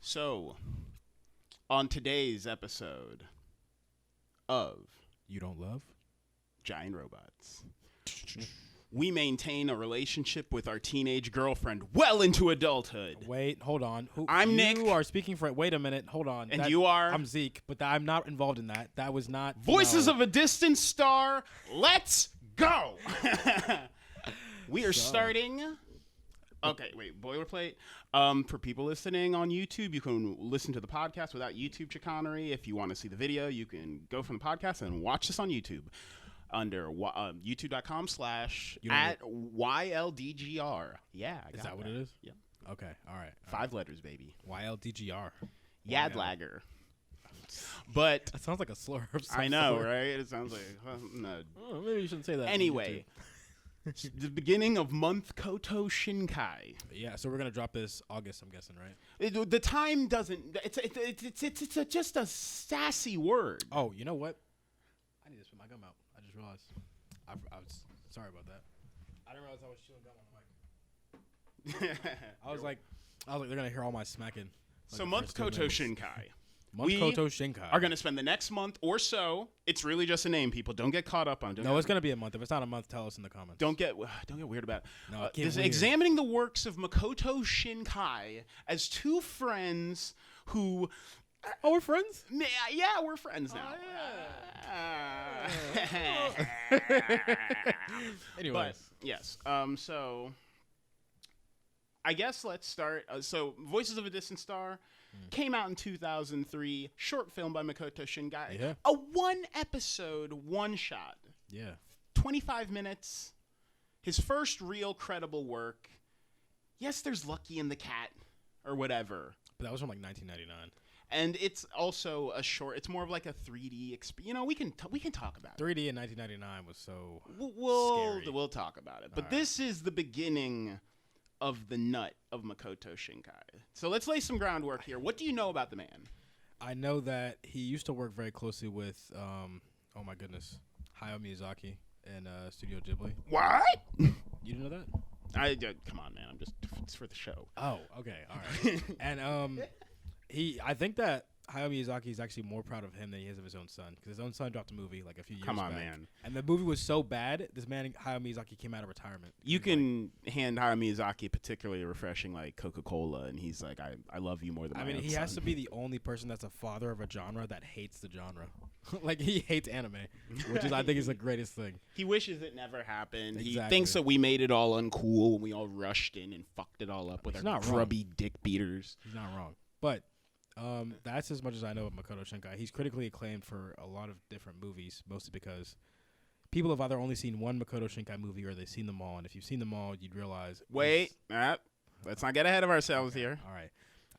So, on today's episode of You Don't Love Giant Robots, we maintain a relationship with our teenage girlfriend well into adulthood. Wait, hold on. I'm Nick. You are speaking for. Wait a minute. Hold on. And you are? I'm Zeke, but I'm not involved in that. That was not. Voices of a Distant Star. Let's go. We are starting. Okay, wait. Boilerplate. For people listening on YouTube, you can listen to the podcast without YouTube chicanery. If you want to see the video, you can go from the podcast and watch this on YouTube under youtube.com/@YLDGR. Yeah, I got Is that what it is? Yeah. Okay. All right. 5 letters, baby. YLDGR. Yadlager. But That sounds like a slur. Of some I know, sort. right? It sounds like no. Oh, maybe you shouldn't say that. on Anyway, the beginning of month Makoto Shinkai. YouTube. Yeah. So we're gonna drop this August. I'm guessing, right? The time doesn't. It's just a sassy word. Oh, you know what? I need to spit my gum out. I just realized. I was sorry about that. I didn't realize I was chewing gum on the mic. I was like, they're gonna hear all my smacking. So month Makoto Shinkai. Makoto Shinkai. Are going to spend the next month or so. It's really just a name, people. Don't get caught up on it. No, it's gonna be a month. If it's not a month, tell us in the comments. Don't get weird about it. No, This is weird. examining the works of Makoto Shinkai as two friends who. Oh, we're friends? Yeah, we're friends now. Anyways. But, yes. So, I guess let's start. So, Voices of a Distant Star came out in 2003. Short film by Makoto Shinkai. Yeah. A 1-episode, one-shot. Yeah. 25 minutes. His first real credible work. Yes, there's Lucky and the Cat or whatever. But that was from like 1999. And it's also a short. It's more of like a 3D experience. You know, we can talk about it. 3D in 1999 was so We'll scary. we'll talk about it. But All this is the beginning of the nut of Makoto Shinkai. So let's lay some groundwork here. What do you know about the man? I know that he used to work very closely with, oh my goodness, Hayao Miyazaki and Studio Ghibli. What? You didn't know that? Come on, man. It's for the show. Oh, okay, all right. And I think that Hayao Miyazaki is actually more proud of him than he is of his own son, because his own son dropped a movie like a few years back. Come on, man. And the movie was so bad, this man, Hayao Miyazaki, came out of retirement. You He's can hand Hayao Miyazaki particularly refreshing like Coca-Cola, and he's like, I love you more than I my mean, own he son. has to be the only person that's a father of a genre that hates the genre. Like, he hates anime, which is, I think, is the greatest thing. He wishes it never happened. He Exactly. thinks that we made it all uncool when we all rushed in and fucked it all up with He's our not wrong. grubby dick beaters. He's not wrong. But that's as much as I know of Makoto Shinkai. He's critically acclaimed for a lot of different movies, mostly because people have either only seen one Makoto Shinkai movie or they've seen them all. And if you've seen them all, you'd realize. Wait, let's not get ahead of ourselves here. All right.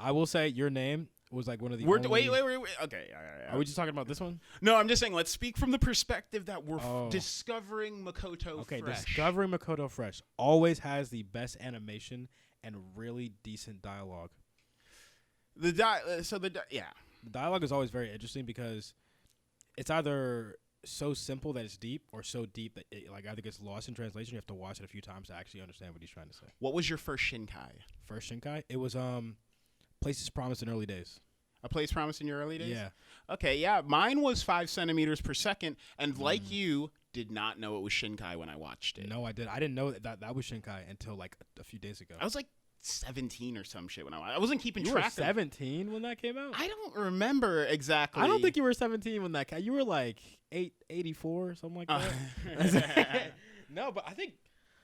I will say your name was like one of the Wait. only. Okay. All right. Are we just talking about this one? No, I'm just saying. Let's speak from the perspective that we're Oh. discovering Makoto. Okay, fresh. discovering Makoto fresh always has the best animation and really decent dialogue. Yeah. The dialogue is always very interesting because it's either so simple that it's deep or so deep that it like either gets lost in translation. You have to watch it a few times to actually understand what he's trying to say. What was your first Shinkai? First Shinkai, it was Places Promised in Early Days. A Place Promised in your early days? Yeah. Okay, yeah. Mine was 5 centimeters per second, and like you, did not know it was Shinkai when I watched it. No, I did. I didn't know that was Shinkai until like a few days ago. I was like 17 or some shit when I wasn't keeping You were track. 17 when that came out? I don't remember exactly. I don't think you were 17 when that came out. You were like 84 or something like that. No, but I think.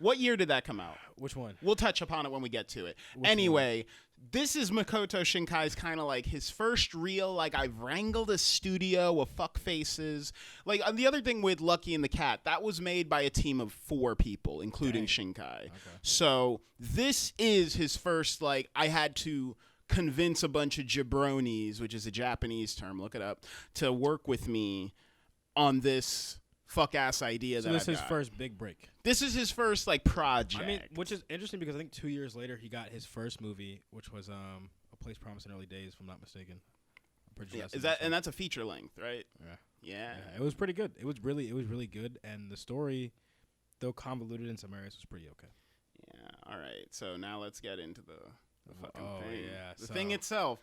What year did that come out? Which one? We'll touch upon it when we get to it. Which Anyway, this is Makoto Shinkai's kind of like his first real, like, I've wrangled a studio of fuck faces. Like, the other thing with Lucky and the Cat, that was made by a team of 4 people, including Shinkai. Okay. So this is his first, like, I had to convince a bunch of jabronis, which is a Japanese term, look it up, to work with me on this fuck-ass idea So that this I've is his got. first big break. This is his first, like, project. I mean, which is interesting because I think 2 years later he got his first movie, which was A Place Promised in Early Days, if I'm not mistaken. I'm pretty sure Yeah, that's is the that next and one. that's a feature length, right? Yeah. Yeah. Yeah, it was pretty good. It was really good, and the story, though convoluted in some areas, was pretty okay. Yeah. All right. So now let's get into the fucking thing. Yeah, The so- thing itself.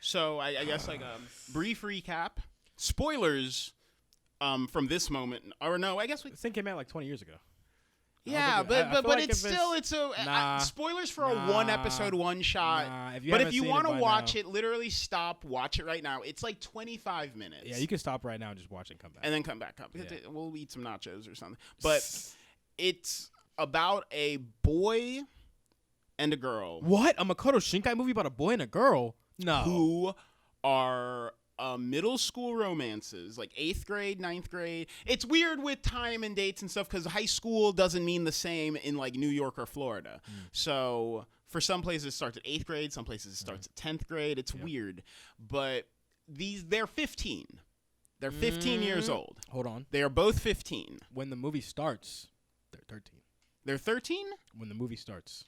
So I guess like a brief recap. Spoilers from this moment, or no, I guess This thing came out like 20 years ago. Yeah, but like it's still spoilers for a one episode one shot. But if you want to watch it, literally stop, watch it right now. It's like 25 minutes. Yeah, you can stop right now and just watch it and come back. And then come back up. Yeah. We'll eat some nachos or something. But it's about a boy and a girl. What? A Makoto Shinkai movie about a boy and a girl? No. Who are middle school romances, like 8th grade, 9th grade. It's weird with time and dates and stuff because high school doesn't mean the same in like New York or Florida. So for some places it starts at 8th grade, some places it starts at 10th grade. It's weird. But they're 15. They're 15 years old. Hold on. They are both 15. When the movie starts, they're 13. They're 13? When the movie starts.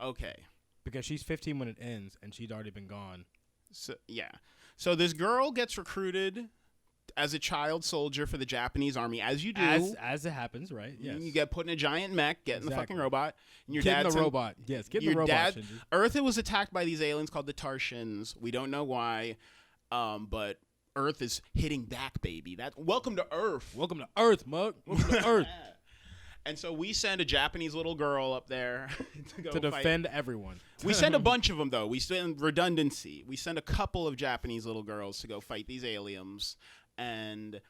Okay. Because she's 15 when it ends and she'd already been gone. So yeah. So this girl gets recruited as a child soldier for the Japanese army, as you do. As it happens, right? Yes. You get put in a giant mech, get in the fucking robot. And your get in dad's the robot. Yes, get in the robot, Shinji. Earth was attacked by these aliens called the Tartians. We don't know why, but Earth is hitting back, baby. Welcome to Earth. Welcome to Earth, mug. Welcome to Earth. And so we send a Japanese little girl up there to defend everyone. We send a bunch of them, though. We send redundancy. We send a couple of Japanese little girls to go fight these aliens. And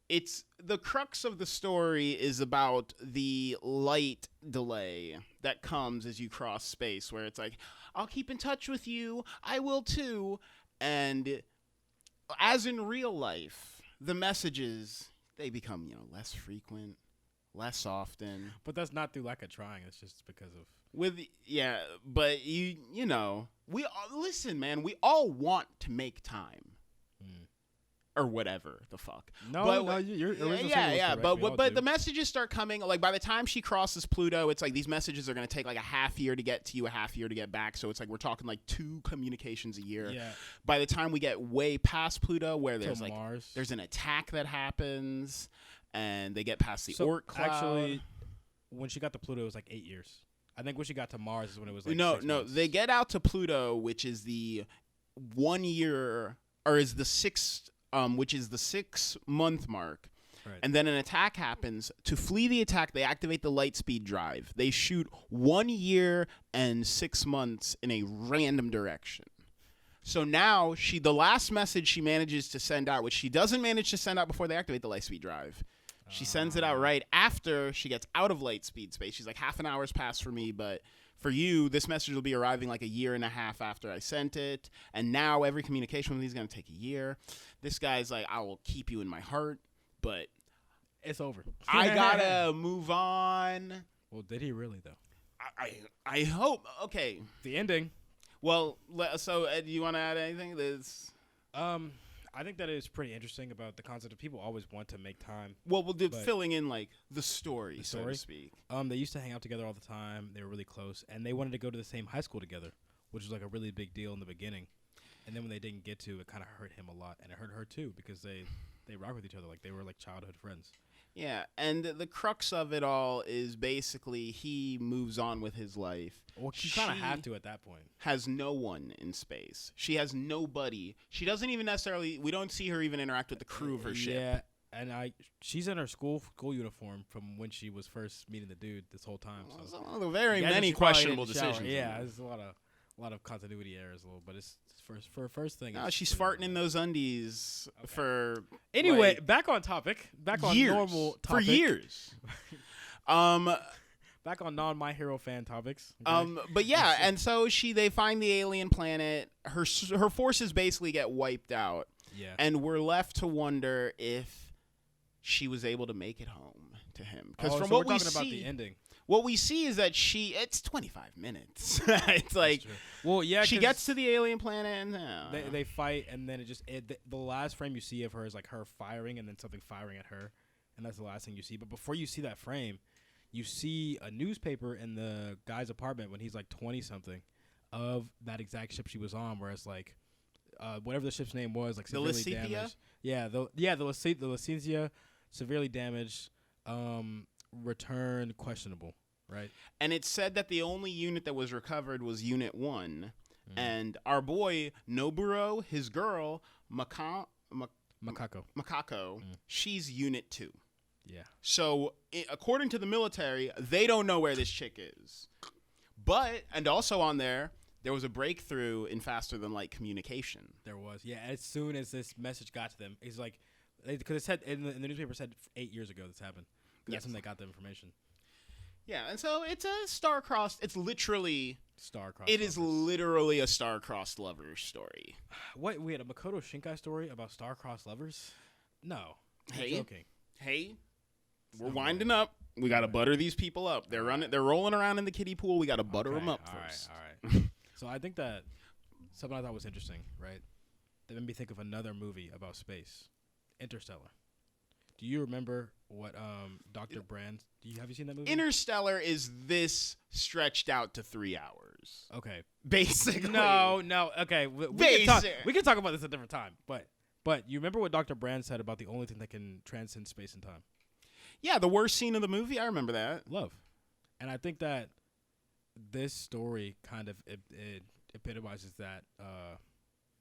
it's the crux of the story is about the light delay that comes as you cross space, where it's like, I'll keep in touch with you. I will, too. And as in real life, the messages, they become, less frequent. Less often, but that's not through lack of trying. It's just because of but we listen, man. We all want to make time, or whatever the fuck. Your original but the messages start coming. Like by the time she crosses Pluto, it's like these messages are going to take like a half year to get to you, a half year to get back. So it's like we're talking like 2 communications a year. Yeah. By the time we get way past Pluto, where there's like Mars. There's an attack that happens. And they get past the Oort cloud. Actually, when she got to Pluto, it was like 8 years. I think when she got to Mars is when it was like 6 months. They get out to Pluto, which is the 1 year, or is the 6, which is the 6 month mark. Right. And then an attack happens. To flee the attack, they activate the light speed drive. They shoot 1 year and 6 months in a random direction. So now the last message she manages to send out, which she doesn't manage to send out before they activate the light speed drive. She sends it out right after she gets out of light speed space. She's like, half an hour's passed for me, but for you, this message will be arriving like a year and a half after I sent it. And now every communication with me is going to take a year. This guy's like, I will keep you in my heart, but it's over. I got to move on. Well, did he really, though? I hope. Okay. The ending. Well, so do you want to add anything? I think that is pretty interesting about the concept of people always want to make time. Well, filling in like the story, so to speak. They used to hang out together all the time. They were really close, and they wanted to go to the same high school together, which was like a really big deal in the beginning. And then when they didn't get to, it kind of hurt him a lot, and it hurt her too because they rock with each other like they were like childhood friends. Yeah, and the crux of it all is basically he moves on with his life. Well, she kind of had to at that point. Has no one in space. She has nobody. She doesn't even necessarily. We don't see her even interact with the crew of her ship. Yeah, and she's in her school uniform from when she was first meeting the dude this whole time. So very many questionable decisions. Yeah, there's a lot of continuity errors, but it's for her first thing. She's farting in those undies for. Anyway, back on topic. Back on normal topic. For years. Back on non-My Hero fan topics. Okay? But yeah, and so they find the alien planet. Her forces basically get wiped out. Yeah. And we're left to wonder if she was able to make it home to him. Because from what we see, about the ending. What we see is that it's 25 minutes. It's like, well, yeah, she gets to the alien planet and they fight, and then the last frame you see of her is like her firing, and then something firing at her, and that's the last thing you see. But before you see that frame, you see a newspaper in the guy's apartment when he's like 20-something of that exact ship she was on, where it's like whatever the ship's name was, like severely damaged. Yeah, the Lysithia, severely damaged. Return questionable, right? And it said that the only unit that was recovered was Unit 1, And our boy Noburo, his girl Makako, she's Unit 2. Yeah. So according to the military, they don't know where this chick is. But, and also on there was a breakthrough in faster than light communication. There was. Yeah, as soon as this message got to them, it's like, because it said, in the newspaper said 8 years ago this happened. That's when they got the information. Yeah, and so it's a star-crossed, it's literally... Star-crossed It is literally a star-crossed lovers story. What? We had a Makoto Shinkai story about star-crossed lovers? No. Hey. You're joking. Hey. We're winding up. We got to butter these people up. They're rolling around in the kiddie pool. We got to butter them up first. All right. So I think that something I thought was interesting, right? That made me think of another movie about space, Interstellar. Do you remember what Dr. Brand? Have you seen that movie? Interstellar is this stretched out to 3 hours. Okay. Basically. No. Okay. We can talk about this at a different time. But you remember what Dr. Brand said about the only thing that can transcend space and time? Yeah, the worst scene of the movie. I remember that. Love. And I think that this story kind of it epitomizes that.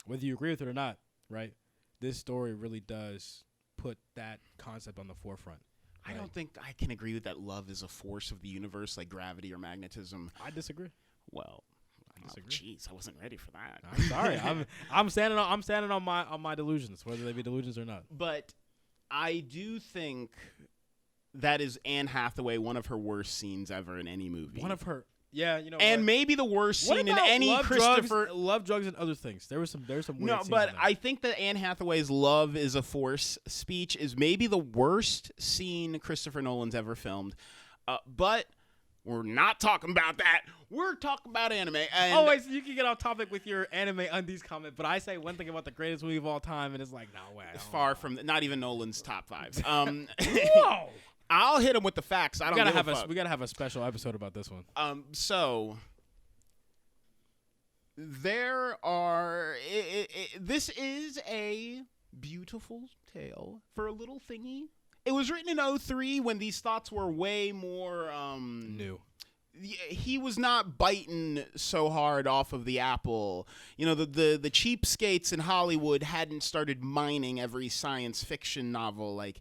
Whether you agree with it or not, right? This story really does put that concept on the forefront. Right? I don't think I can agree with that. Love is a force of the universe, like gravity or magnetism. I disagree. Well, I disagree. Jeez, I wasn't ready for that. I'm sorry. I'm standing on my delusions, whether they be delusions or not. But I do think that is Anne Hathaway, one of her worst scenes ever in any movie. One of her. Yeah, you know. And what? maybe the worst What scene in about any Christopher. Love, drugs, and other things. There's some weird No, scenes but in there. I think that Anne Hathaway's "Love is a Force" speech is maybe the worst scene Christopher Nolan's ever filmed. But we're not talking about that. We're talking about anime. And wait, so you can get off topic with your anime undies comment, but I say one thing about the greatest movie of all time, and it's like, no way. far from not even Nolan's top 5. Whoa. I'll hit him with the facts. I don't give a fuck. We gotta have a special episode about this one. So there are. This is a beautiful tale for a little thingy. It was written in 2003 when these thoughts were way more new. He was not biting so hard off of the apple. You know, the cheapskates in Hollywood hadn't started mining every science fiction novel like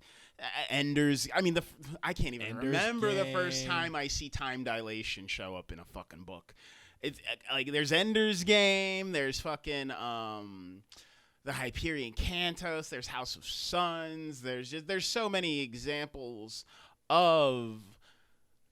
Ender's. I mean, I can't even remember the first time I see time dilation show up in a fucking book. It's like there's Ender's Game. There's fucking the Hyperion Cantos. There's House of Suns. There's so many examples of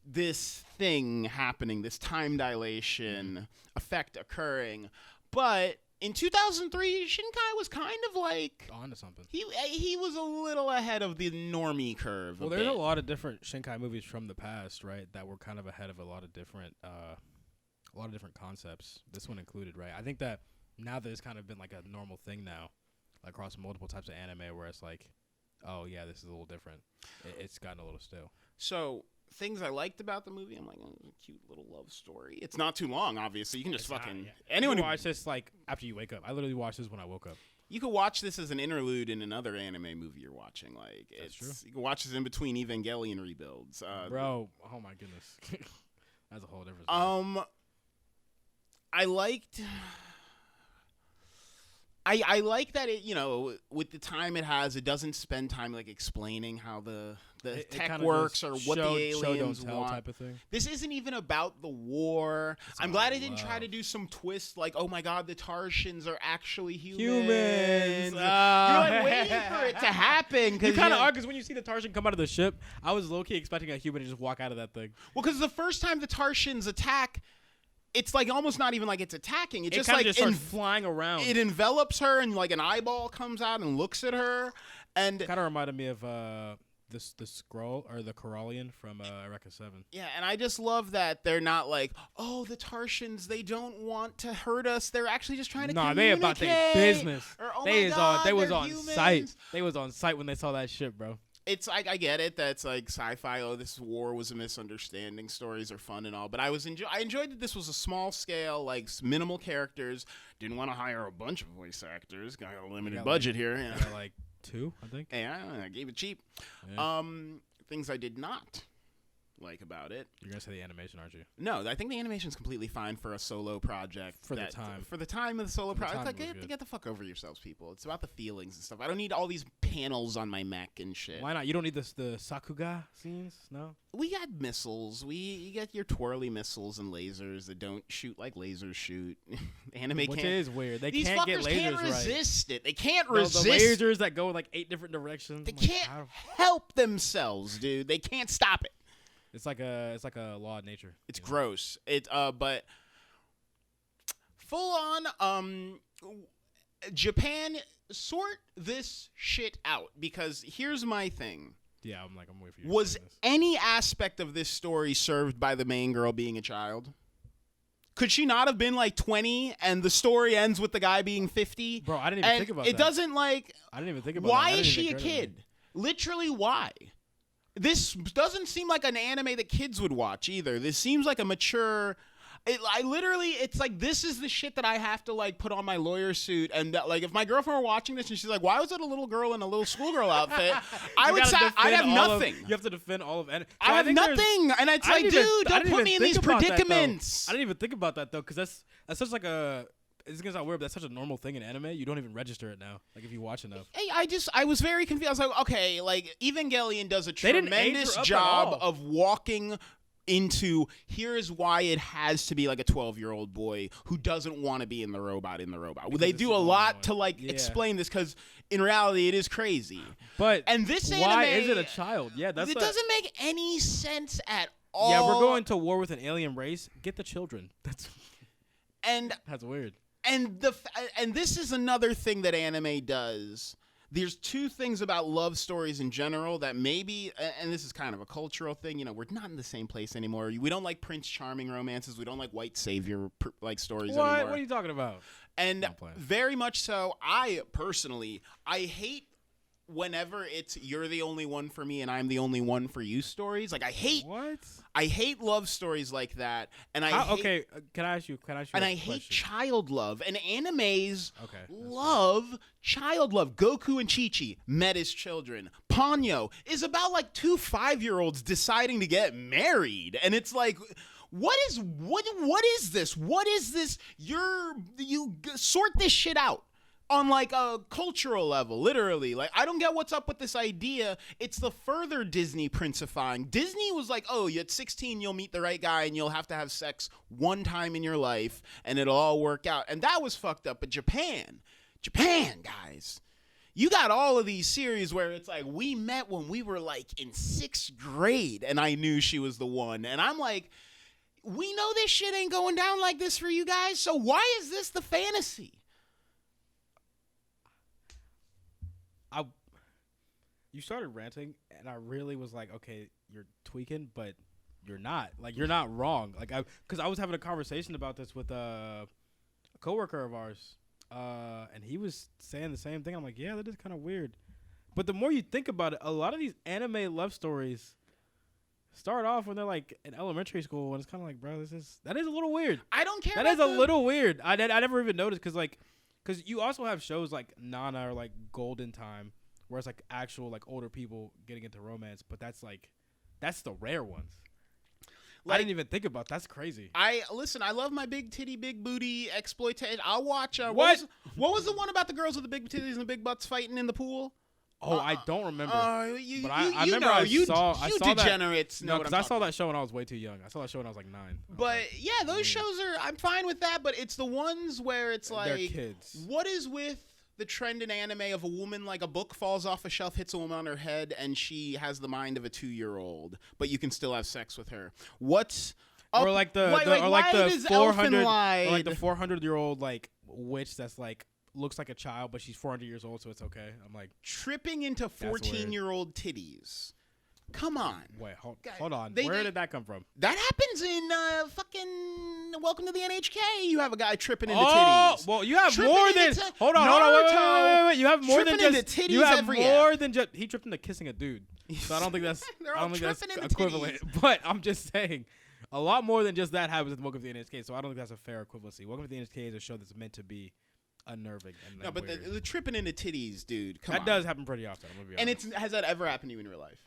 this thing happening, this time dilation effect occurring. But in 2003, Shinkai was kind of like on to something. He was a little ahead of the normie curve. Well, there's a lot of different Shinkai movies from the past, right, that were kind of ahead of a lot of different concepts. This one included, right? I think that now that it's kind of been like a normal thing now, like across multiple types of anime, where it's like, oh yeah, this is a little different. It's gotten a little stale. So things I liked about the movie, I'm like, oh, it's a cute little love story. It's not too long, obviously. You can just anyone who watch this like after you wake up. I literally watched this when I woke up. You could watch this as an interlude in another anime movie you're watching. Like, That's true. You can watch this in between Evangelion rebuilds. Bro, oh my goodness, that's a whole different story. I liked. I like that it, you know, with the time it has, it doesn't spend time like explaining how the tech works or what the aliens want. Type of thing. This isn't even about the war. I'm glad it didn't try to do some twist like, oh my god, the Tarsians are actually humans. You're like waiting for it to happen. You kind of are, because when you see the Tarsian come out of the ship, I was low-key expecting a human to just walk out of that thing. Well, because the first time the Tarsians attack, it's like almost not even like it's attacking. It just kind like of starts flying around. It envelops her, and like an eyeball comes out and looks at her. And kind of reminded me of the Skrull or the Corallian from Eureka 7. Yeah, and I just love that they're not like, oh, the Tarsians, they don't want to hurt us. They're actually just trying to communicate. They about their business. Or, oh they was on humans. site. They was on site when they saw that ship, bro. It's like, I get it. That's like sci-fi. Oh, this war was a misunderstanding. Stories are fun and all, but I enjoyed that this was a small scale, like minimal characters. Didn't want to hire a bunch of voice actors. Got a limited budget here. Yeah. Like 2, I think. Yeah, I gave it cheap. Yeah. Things I did not like about it. You're gonna say the animation, aren't you? No, I think the animation's completely fine for a solo project. For the time. For the time of the solo project. Like, get the fuck over yourselves, people. It's about the feelings and stuff. I don't need all these panels on my mech and shit. Why not? You don't need the Sakuga scenes, no? We got missiles. You get your twirly missiles and lasers that don't shoot like lasers shoot. Which is weird. These fuckers get lasers can't resist it. They can't the resist. The lasers that go in like 8 different directions. They can't help themselves, dude. They can't stop it. It's like a law of nature. It's gross. But full on Japan, sort this shit out, because here's my thing. Yeah, I'm waiting for you. Was any aspect of this story served by the main girl being a child? Could she not have been like 20 and the story ends with the guy being 50? Bro, I didn't even think about that. It doesn't like... I didn't even think about why that. Why is she a kid? Literally, why? This doesn't seem like an anime that kids would watch either. This seems like a mature... it's like, this is the shit that I have to like put on my lawyer suit, and that, like, if my girlfriend were watching this and she's like, "Why was it a little girl in a little schoolgirl outfit?" I would say I'd have nothing. You have to defend all of it. I have nothing, and it's like, dude, don't put me in these predicaments. I didn't even think about that though, because that's such like a. It's gonna sound weird, but that's such a normal thing in anime. You don't even register it now. Like, if you watch enough. Hey, I was very confused. I was like, okay, like Evangelion does a tremendous job of walking into, here's why it has to be like a 12-year-old boy who doesn't want to be in the robot. Because they do a lot to like explain this, because in reality it is crazy. But and this why anime, is it a child? Yeah, it doesn't make any sense at all. Yeah, we're going to war with an alien race. Get the children. That's weird. And this is another thing that anime does. There's 2 things about love stories in general that maybe, and this is kind of a cultural thing, you know, we're not in the same place anymore. We don't like Prince Charming romances. We don't like white savior like stories anymore. What are you talking about? And very much so, I hate whenever it's you're the only one for me and I'm the only one for you stories. Like, I hate love stories like that. And can I ask you and I hate child love. And animes love child love. Goku and Chi-Chi met as children. Ponyo is about like 2 5-year-olds deciding to get married. And it's like, what is this? What is this? You sort this shit out on like a cultural level, literally. Like, I don't get what's up with this idea. It's the further Disney princifying. Disney was like, oh, at 16 you'll meet the right guy and you'll have to have sex 1 time in your life and it'll all work out. And that was fucked up. But Japan, guys, you got all of these series where it's like, we met when we were like in 6th grade and I knew she was the one. And I'm like, we know this shit ain't going down like this for you guys, so why is this the fantasy? You started ranting, and I really was like, okay, you're tweaking, but you're not. Like, you're not wrong. Like, because I was having a conversation about this with a coworker of ours, and he was saying the same thing. I'm like, yeah, that is kind of weird. But the more you think about it, a lot of these anime love stories start off when they're like in elementary school, and it's kind of like, bro, that is a little weird. I don't care. That is a little weird. I never even noticed, because you also have shows like Nana or like Golden Time, where it's like actual like older people getting into romance, but that's the rare ones. Like, I didn't even think about. That's crazy. I love my big titty, big booty exploitation. I'll watch. What was the one about the girls with the big titties and the big butts fighting in the pool? Oh, I don't remember. I remember I saw degenerates. That. No, because I saw that show when I was way too young. I saw that show when I was like 9. But yeah, those shows I'm fine with that. But it's the ones where it's like, they're kids. What is with the trend in anime of a woman, like a book falls off a shelf, hits a woman on her head, and she has the mind of a 2-year-old, but you can still have sex with her? What's up? Or like the 400-year-old like witch that's like looks like a child, but she's 400 years old, so it's okay. I'm like, tripping into 14-year-old titties. Come on. Wait, hold on. Where did that come from? That happens in fucking Welcome to the NHK. You have a guy tripping into titties. Well, you have more than. Hold on. Wait. You have more than just titties. You have more than just. He tripped into kissing a dude. So I don't think that's. Equivalent. Titties. But I'm just saying, a lot more than just that happens in Welcome to the NHK. So I don't think that's a fair equivalency. Welcome to the NHK is a show that's meant to be unnerving. And no, but the tripping into titties, dude. Come on. That does happen pretty often. I'm gonna be honest. And has that ever happened to you in real life?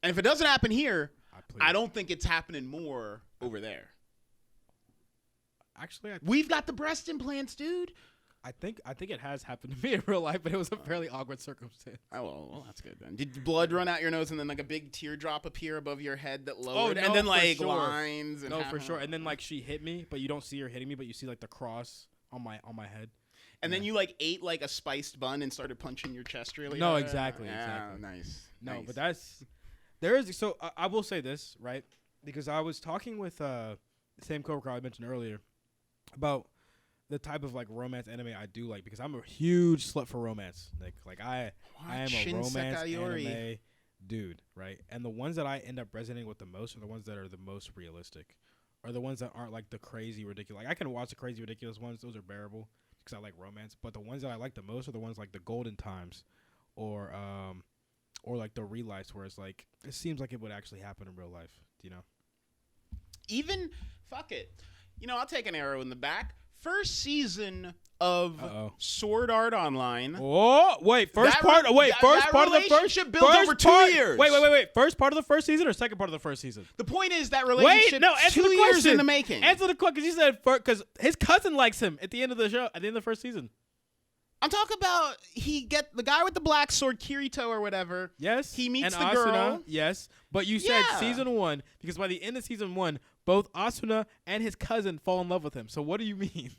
And if it doesn't happen here, please. I don't think it's happening more over there. Actually, we've got the breast implants, dude. I think it has happened to me in real life, but it was a fairly awkward circumstance. Oh, well, that's good then. Did blood run out your nose and then like a big teardrop appear above your head that lowered? No, and then like sure. lines. And no, for sure. And then like she hit me, but you don't see her hitting me, but you see like the cross on my head. And then you like ate like a spiced bun and started punching your chest really No, hard. exactly. Nice. No, nice. but there is. So I will say this, right? Because I was talking with the same coworker I mentioned earlier about the type of like romance anime I do like, because I'm a huge slut for romance. Like I am a romance anime dude, right? And the ones that I end up resonating with the most are the ones that are the most realistic, or the ones that aren't like the crazy ridiculous. Like I can watch the crazy ridiculous ones; those are bearable because I like romance. But the ones that I like the most are the ones like the Golden Times, or like the real lives, where it's like it seems like it would actually happen in real life. You know? Even fuck it. I'll take an arrow in the back. First season of Sword Art Online. Oh, wait. First part of the first built over 2 years. Wait. First part of the first season or second part of the first season? The point is that relationship. Answer 2 the years question. in the making. Answer the question, because you said because his cousin likes him at the end of the show, at the end of the first season. I'm talking about the guy with the black sword, Kirito or whatever. Yes. He meets and the Asuna, girl. Yes. But you said season 1, because by the end of season 1, both Asuna and his cousin fall in love with him. So what do you mean?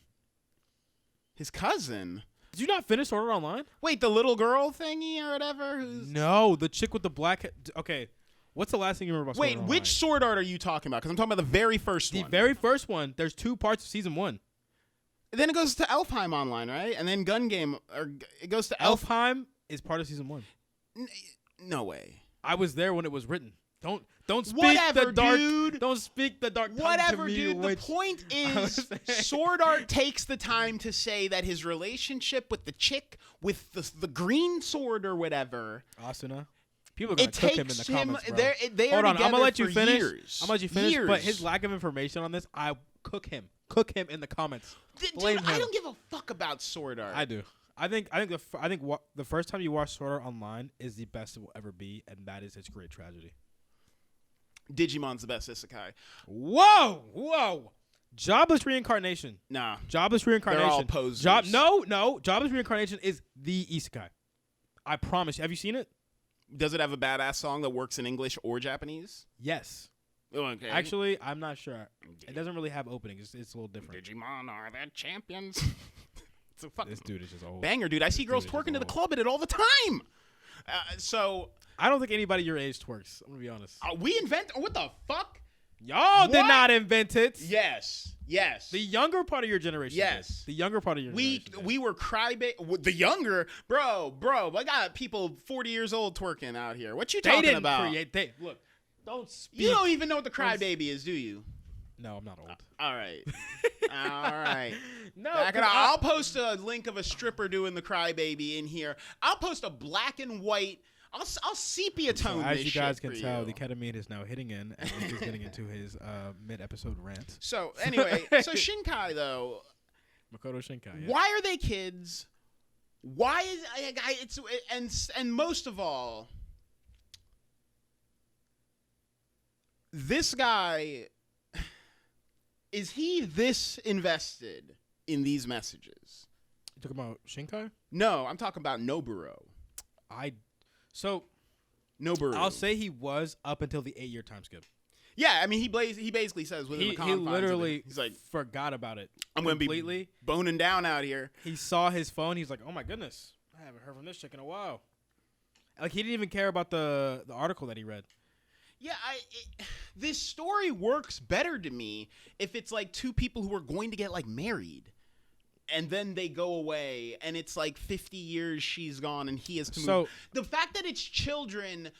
His cousin? Did you not finish Sword Art Online? Wait, the little girl thingy or whatever? No, the chick with the black head. Okay. What's the last thing you remember about Sword Art Online? Wait, which Sword Art are you talking about? Because I'm talking about the very first one. The very first one. There's 2 parts of season 1. Then it goes to Elfheim Online, right? And then Gun Game, or it goes to Elfheim is part of season 1. No way. I was there when it was written. Don't speak Whatever, the dark. dude. Don't speak the dark. Whatever, to me, dude. The point is, Sword Art takes the time to say that his relationship with the chick with the green sword or whatever, Asuna. People are gonna cook him in the comments, bro. They are Hold on, I'm gonna let you finish. Years. I'm gonna let you finish. But his lack of information on this, I cook him in the comments. Blame him. I don't give a fuck about Sword Art. I do. I think the first time you watch Sword Art Online is the best it will ever be, and that is its great tragedy. Digimon's the best isekai. Whoa! Jobless reincarnation. Nah. Jobless reincarnation. They're all posers. No. Jobless reincarnation is the isekai. I promise you. Have you seen it? Does it have a badass song that works in English or Japanese? Yes. Okay. Actually, I'm not sure. It doesn't really have openings. It's a little different. Digimon are the champions. It's a fucking This dude is just old. banger, dude. I see girls twerking to the club at it all the time. So I don't think anybody your age twerks. I'm gonna be honest. we invent what the fuck? Y'all did not invent it. Yes. The younger part of your generation. Yes. Did. The younger part of your generation. We were the younger bro. I got people 40 years old twerking out here. What you talking about? Look. Don't speak. You don't even know what the crybaby is, do you? No, I'm not old. All right. All right. No, I'll post a link of a stripper doing the crybaby in here. I'll post a black and white. I'll sepia tone this shit. As you guys can tell, the ketamine is now hitting in, and Nick is getting into his mid-episode rant. So anyway, Shinkai though. Makoto Shinkai. Yeah. Why are they kids? Why is and most of all, this guy, is he this invested in these messages? You talking about Shinkai? No, I'm talking about Noburo. Noburo. I'll say he was up until the 8-year time skip. Yeah, I mean he basically says within the confines he literally of it, he's like, forgot about it. I'm going to be boning down out here. He saw his phone. He's like, oh my goodness, I haven't heard from this chick in a while. Like he didn't even care about the article that he read. Yeah, this story works better to me if it's like 2 people who are going to get like married, and then they go away, and it's like 50 years she's gone and he has to move. The fact that it's children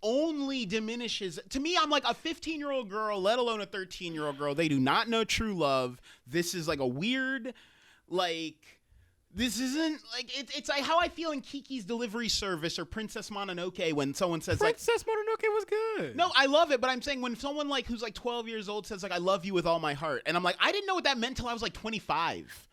only diminishes to me. I'm like a 15-year-old girl, let alone a 13-year-old girl. They do not know true love. This is like a weird, like. This isn't like it's like how I feel in Kiki's Delivery Service or Princess Mononoke when someone says Princess Mononoke was good. No, I love it, but I'm saying when someone like who's like 12 years old says like I love you with all my heart, and I'm like I didn't know what that meant till I was like 25.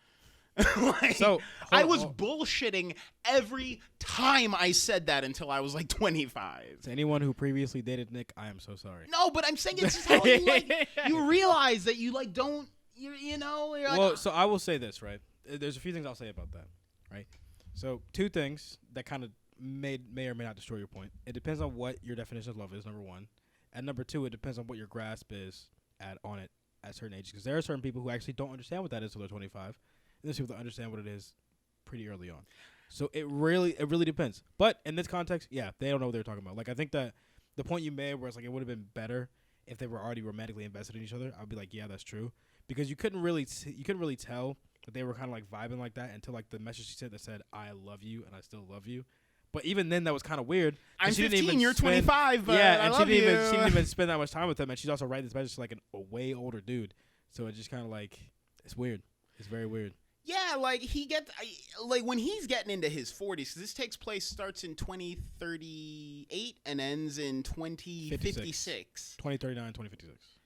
Like, So I was bullshitting every time I said that until I was like 25. To anyone who previously dated Nick, I am so sorry. No, but I'm saying it's just how you like. You realize that you like don't. You know. You're like, Well, so I will say this, right? There's a few things I'll say about that, right? So 2 things that kind of may or may not destroy your point. It depends on what your definition of love is, number 1, and number 2, it depends on what your grasp is on it at certain ages. Because there are certain people who actually don't understand what that is until they're 25, and there's people that understand what it is pretty early on. So it really depends. But in this context, yeah, they don't know what they're talking about. Like, I think that the point you made, where it's like it would have been better if they were already romantically invested in each other, I'd be like, yeah, that's true, because you couldn't really tell that they were kind of like vibing like that until like the message she sent that said, "I love you and I still love you." But even then, that was kind of weird. I'm 15, you're 25, but yeah, I and love she you. didn't even spend that much time with him, and she's also writing this message to like a way older dude. So it's just kind of like, it's weird. It's very weird. Yeah, like when he's getting into his 40s, 'cause this starts in 2038 and ends in 2056. 2039, 2056.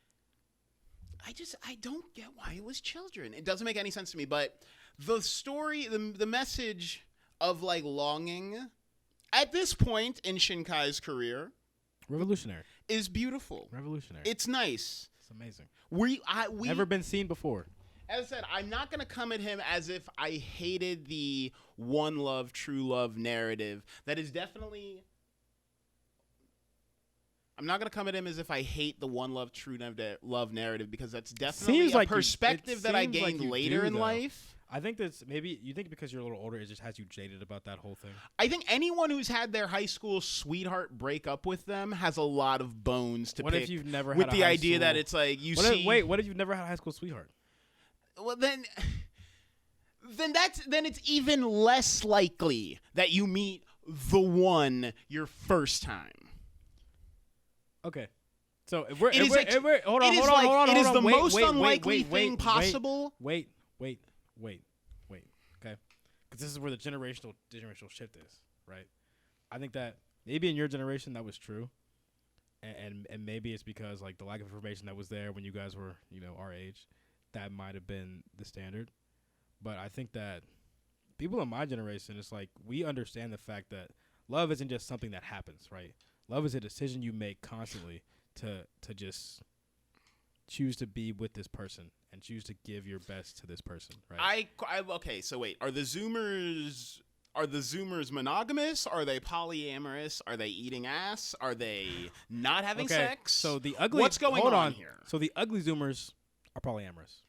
I don't get why it was children. It doesn't make any sense to me, but the story, the message of like longing at this point in Shinkai's career, revolutionary, is beautiful. Revolutionary. It's nice. It's amazing. We never been seen before. As I said, I'm not going to come at him as if I hated the one love, true love narrative. That is definitely... I'm not going to come at him as if I hate the one love, true love narrative, because that's definitely a perspective that I gained later in life. I think that's maybe you think because you're a little older, it just has you jaded about that whole thing. I think anyone who's had their high school sweetheart break up with them has a lot of bones to pick. What if you've never with had the idea that it's like what if you've never had a high school sweetheart? Well, then it's even less likely that you meet the one your first time. Okay. So if we're hold on. It is the most unlikely thing possible. Wait. Okay. Because this is where the generational shift is, right? I think that maybe in your generation that was true, and maybe it's because like the lack of information that was there when you guys were our age, that might have been the standard. But I think that people in my generation, it's like we understand the fact that love isn't just something that happens, right? Love is a decision you make constantly to just choose to be with this person and choose to give your best to this person, right? Okay, so wait, are the Zoomers monogamous? Are they polyamorous? Are they eating ass? Are they not having sex? So the ugly What's going on here? So the ugly Zoomers are polyamorous.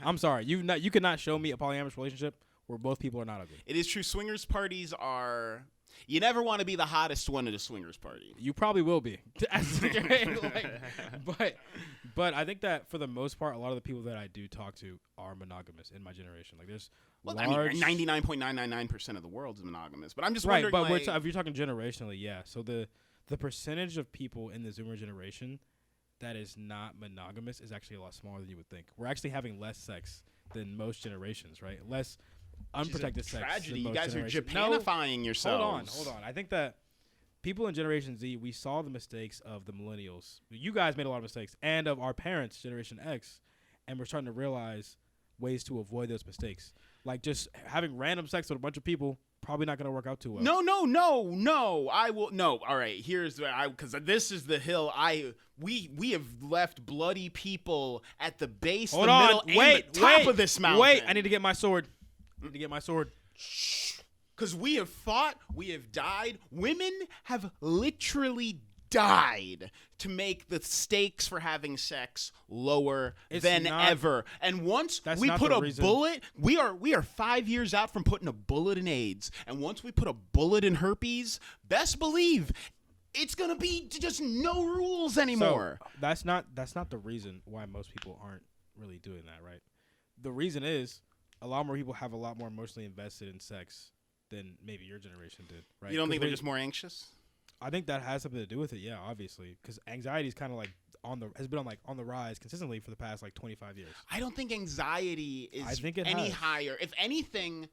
I'm sorry. You cannot show me a polyamorous relationship where both people are not ugly. It is true. Swingers parties are... You never want to be the hottest one at a swingers party. You probably will be. But I think that for the most part, a lot of the people that I do talk to are monogamous in my generation. Like there's 99.999% of the world is monogamous. But I'm just wondering, but if you're talking generationally, yeah. So the percentage of people in the Zoomer generation that is not monogamous is actually a lot smaller than you would think. We're actually having less sex than most generations, right? Less unprotected sex. Tragedy. You guys are Japanifying yourselves. Hold on. I think that people in Generation Z, we saw the mistakes of the millennials. You guys made a lot of mistakes, and of our parents, Generation X, and we're starting to realize ways to avoid those mistakes. Like just having random sex with a bunch of people, probably not going to work out too well. No. I will. No. All right. Here's because this is the hill. We have left bloody people at the base, Hold the on. middle, and the top of this mountain. Wait. I need to get my sword. Because we have fought, we have died. Women have literally died to make the stakes for having sex lower than ever. And once we put a bullet, we are 5 years out from putting a bullet in AIDS. And once we put a bullet in herpes, best believe it's gonna be just no rules anymore. So that's not the reason why most people aren't really doing that, right? The reason is a lot more people have a lot more emotionally invested in sex than maybe your generation did, right? You don't think they're just more anxious? I think that has something to do with it, yeah, obviously, because anxiety is kind of like has been on the rise consistently for the past like 25 years. I don't think anxiety is any higher. If anything,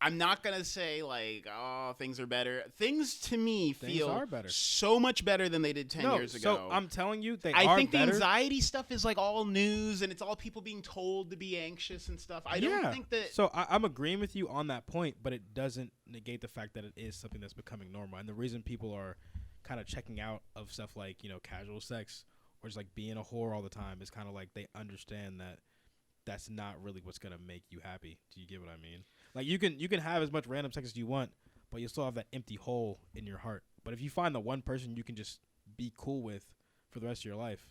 I'm not gonna say like, oh, things are better. Things to me feel are better. So much better than they did 10 years ago. So I'm telling you, I think better. the anxiety stuff is like all news, and it's all people being told to be anxious and stuff. I don't think that. So I'm agreeing with you on that point, but it doesn't negate the fact that it is something that's becoming normal. And the reason people are kind of checking out of stuff like casual sex or just like being a whore all the time is kind of like they understand that that's not really what's gonna make you happy. Do you get what I mean? Like you can have as much random sex as you want, but you still have that empty hole in your heart. But if you find the one person you can just be cool with for the rest of your life,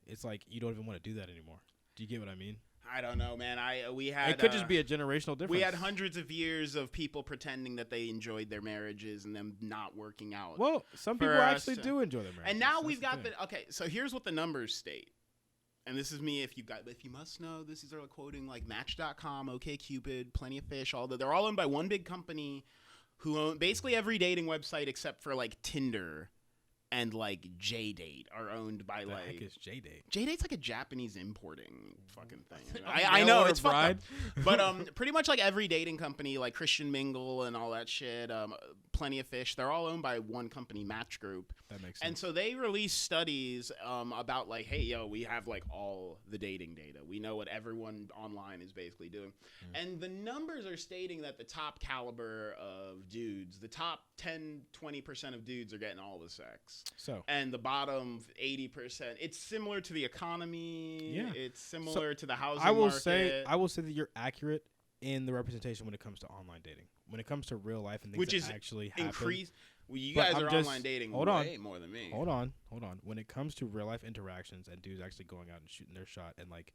it's like you don't even want to do that anymore. Do you get what I mean? I don't know, man. It could just be a generational difference. We had hundreds of years of people pretending that they enjoyed their marriages and them not working out. Well, some people actually do enjoy their marriages. And now we've got okay. So here's what the numbers state. And this is me. If you must know, this is quoting like Match.com, OkCupid, Plenty of Fish. They're all owned by one big company, who own basically every dating website except for like Tinder and like JDate are owned by the heck is JDate? JDate's like a Japanese importing fucking thing. I know it's fucked up. But pretty much like every dating company, like Christian Mingle and all that shit, Plenty of Fish, they're all owned by one company, Match Group. That makes sense. And so they release studies about like, hey, yo, we have like all the dating data. We know what everyone online is basically doing. And the numbers are stating that the top caliber of dudes, the top 10, 20% of dudes are getting all the sex. And the bottom 80%, it's similar to the economy. Yeah. It's similar to the housing market. I will say that you're accurate in the representation when it comes to online dating. When it comes to real life and things that actually happen. Well, you guys are online dating way more than me. Hold on. When it comes to real life interactions and dudes actually going out and shooting their shot and like,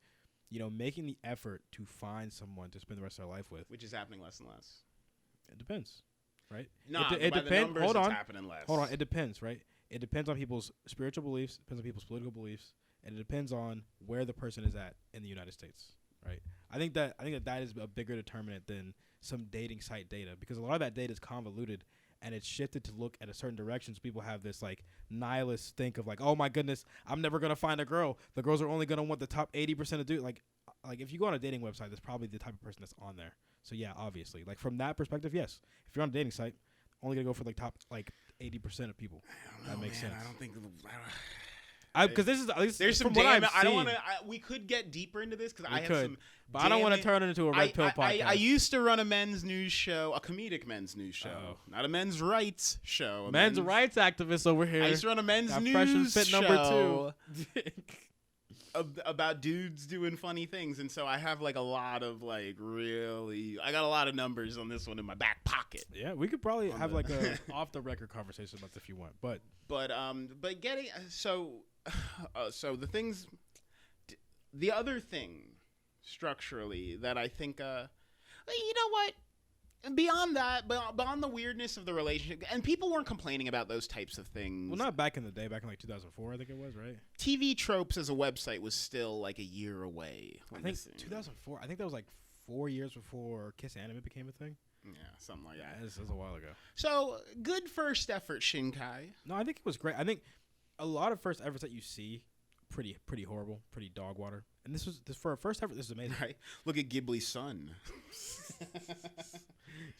making the effort to find someone to spend the rest of their life with. Which is happening less and less. It depends, right? No, it depends. Hold on. Happening less. Hold on. It depends, right? It depends on people's spiritual beliefs, depends on people's political beliefs, and it depends on where the person is at in the United States, right? I think that is a bigger determinant than some dating site data, because a lot of that data is convoluted and it's shifted to look at a certain direction. So people have this like nihilist think of like, oh my goodness, I'm never gonna find a girl. The girls are only gonna want the top 80% of dudes. Like if you go on a dating website, that's probably the type of person that's on there. So yeah, obviously, like from that perspective, yes. If you're on a dating site, only gonna go for like top like 80% of people. That makes sense. I don't think. Because this is at least there's some. I don't want to. We could get deeper into this because I have some. But I don't want to turn it into a red pill podcast. I used to run a men's news show, a comedic men's news show, not a men's rights show. Men's rights activist over here. I used to run a men's news show number 2 about dudes doing funny things, and so I have like a lot of like really. I got a lot of numbers on this one in my back pocket. Yeah, we could probably have like a off the record conversation about this if you want, but getting so the things, the other thing structurally that I think, you know what, beyond that, beyond the weirdness of the relationship, and people weren't complaining about those types of things. Well, not back in the day, back in like 2004, I think it was, right? TV Tropes as a website was still like a year away. I think 2004. I think that was like 4 years before Kiss Anime became a thing. Yeah, something like that. This was a while ago. So, good first effort, Shinkai. No, I think it was great. I think a lot of first efforts that you see, pretty horrible, pretty dog water. And this for a first effort, this is amazing. Right? Look at Ghibli's son.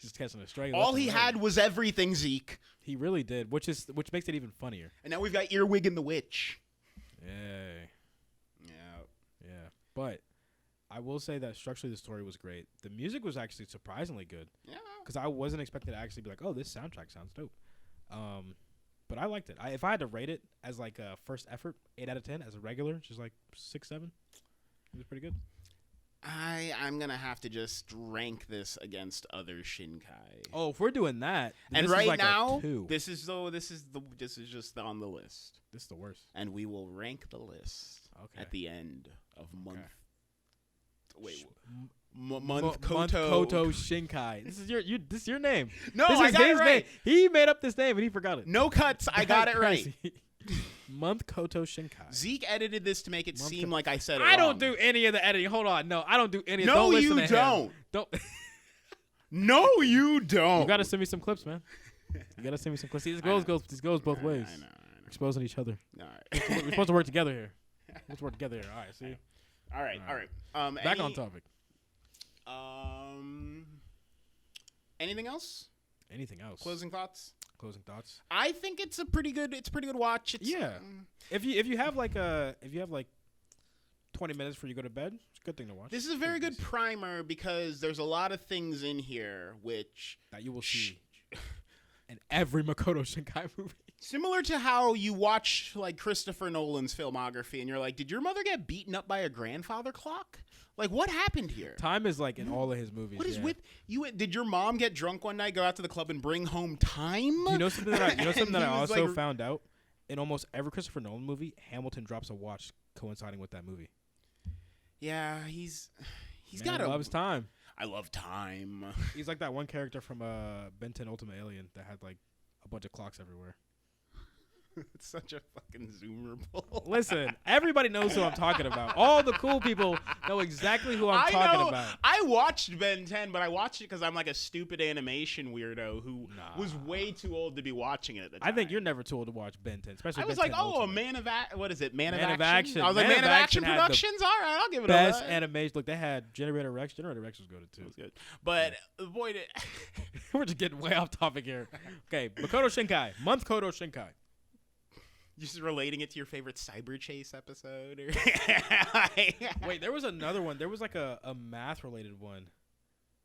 Just catching a stray. All he had was everything, Zeke. He really did, which makes it even funnier. And now we've got Earwig and the Witch. Yay. Yeah. But I will say that structurally the story was great. The music was actually surprisingly good. Yeah. Because I wasn't expecting to actually be like, oh, this soundtrack sounds dope. But I liked it. If I had to rate it as like a first effort, 8 out of 10. As a regular, just like 6, 7. It was pretty good. I'm gonna have to just rank this against other Shinkai. Oh, if we're doing that, and right like now, this is just on the list. This is the worst. And we will rank the list at the end of month. Wait, month Makoto Shinkai. This is your name. No, this I is got his it right. Name. He made up this name and he forgot it. No cuts. I got it right. Makoto Shinkai. Zeke edited this to make it seem like I said it I wrong. don't do any of the editing. Hold on. No, I don't do any of it. No, don't you listen to don't. Him. Don't. No, you don't. You got to send me some clips, man. You got to send me some clips. See, this goes both ways. I know. Exposing each other. All right. We're supposed to work together here. Let's work together here. All right, see? All right. Back on topic. Anything else? Anything else? Closing thoughts? Closing thoughts. I think it's a pretty good watch. It's, Yeah. If you have like 20 minutes before you go to bed, it's a good thing to watch. This is a very good primer because there's a lot of things in here which that you will see in every Makoto Shinkai movie. Similar to how you watch like Christopher Nolan's filmography and you're like, did your mother get beaten up by a grandfather clock? Like, what happened here? Time is like in all of his movies. What is with you? Did your mom get drunk one night, go out to the club, and bring home time? You know something that I also found out? In almost every Christopher Nolan movie, Hamilton drops a watch coinciding with that movie. Yeah, he's got loves time. I love time. He's like that one character from Ben 10 Ultimate Alien that had like a bunch of clocks everywhere. It's such a fucking zoomer bull. Listen, everybody knows who I'm talking about. All the cool people know exactly who I'm talking about. I watched Ben 10, but I watched it because I'm like a stupid animation weirdo who was way too old to be watching it at the time. I think you're never too old to watch Ben 10, especially. I was Ben like, 10 oh, Ultimate. a Man of what is it? Man of Action. I was like, Man of Action Productions. All right, I'll give it a best animation. Look, they had Generator Rex. Generator Rex was good too. It was good, but boy, we're just getting way off topic here. Okay, Makoto Shinkai, month Koto Shinkai. Just relating it to your favorite Cyber Chase episode? Wait, there was another one. There was like a math-related one.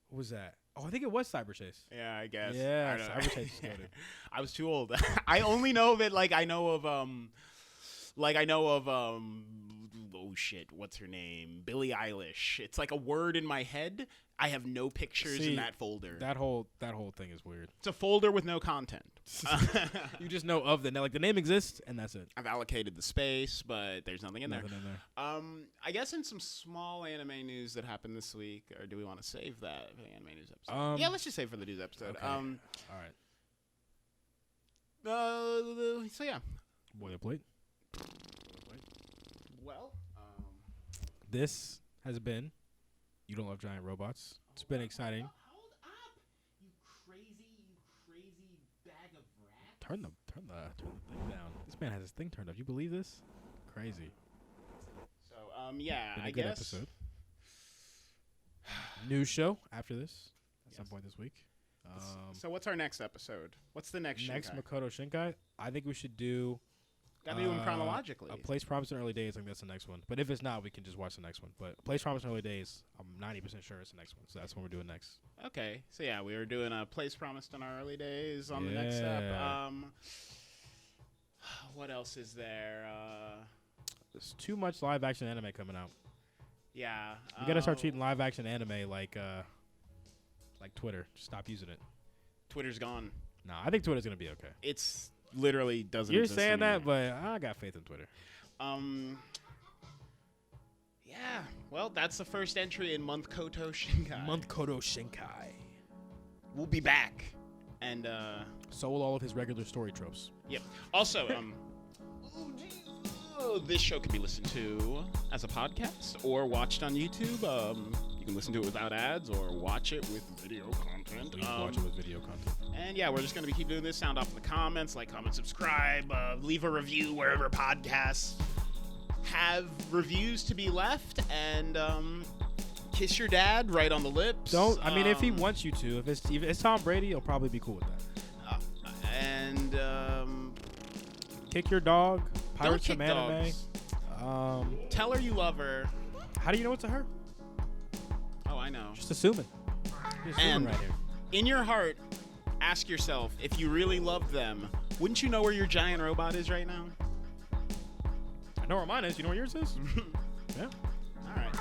What was that? Oh, I think it was Cyber Chase. Yeah, I guess. Yeah, Cyber Chase is good. I was too old. I only know of it, I know of, oh shit, what's her name? Billie Eilish. It's like a word in my head. I have no pictures in that folder. That whole thing is weird. It's a folder with no content. You just know of the name. Like the name exists and that's it. I've allocated the space, but there's nothing in there. I guess in some small anime news that happened this week, or do we want to save that for the anime news episode? Yeah, let's just save for the news episode. Okay. All right. So yeah. Boilerplate. Well, this has been You Don't Love Giant Robots. It's been exciting. Hold up, you crazy bag of rats. Turn the thing down. This man has his thing turned up. You believe this? Crazy. So yeah, been a I good guess. Episode. News show after this at some point this week. So what's our next episode? What's the next Shinkai? Makoto Shinkai? I think we should do. Gotta do them chronologically. A Place Promised in Early Days. I think that's the next one. But if it's not, we can just watch the next one. But Place Promised in Early Days, I'm 90% sure it's the next one. So that's what we're doing next. Okay. So yeah, we were doing a Place Promised in Our Early Days on the next step. What else is there? There's too much live action anime coming out. Yeah. You gotta start treating live action anime like Twitter. Just stop using it. Twitter's gone. Nah, I think Twitter's gonna be okay. It's literally doesn't. You're exist saying anymore. that, but I got faith in Twitter. Yeah. Well, that's the first entry in month Koto Shinkai. Month Koto Shinkai. We'll be back, and so will all of his regular story tropes. Yep. Also, this show can be listened to as a podcast or watched on YouTube. You can listen to it without ads or watch it with video content. You can watch it with video content. And yeah, we're just going to keep doing this. Sound off in the comments. Like, comment, subscribe. Leave a review wherever podcasts have reviews to be left. And kiss your dad right on the lips. Don't. I mean, if he wants you to. If it's Tom Brady, he'll probably be cool with that. Kick your dog. Pirates don't kick some anime. Dogs. Tell her you love her. How do you know it's a her? Oh, I know. Just assuming. And right here. In your heart, ask yourself, if you really loved them, wouldn't you know where your giant robot is right now? I know where mine is. You know where yours is? Yeah. All right.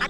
I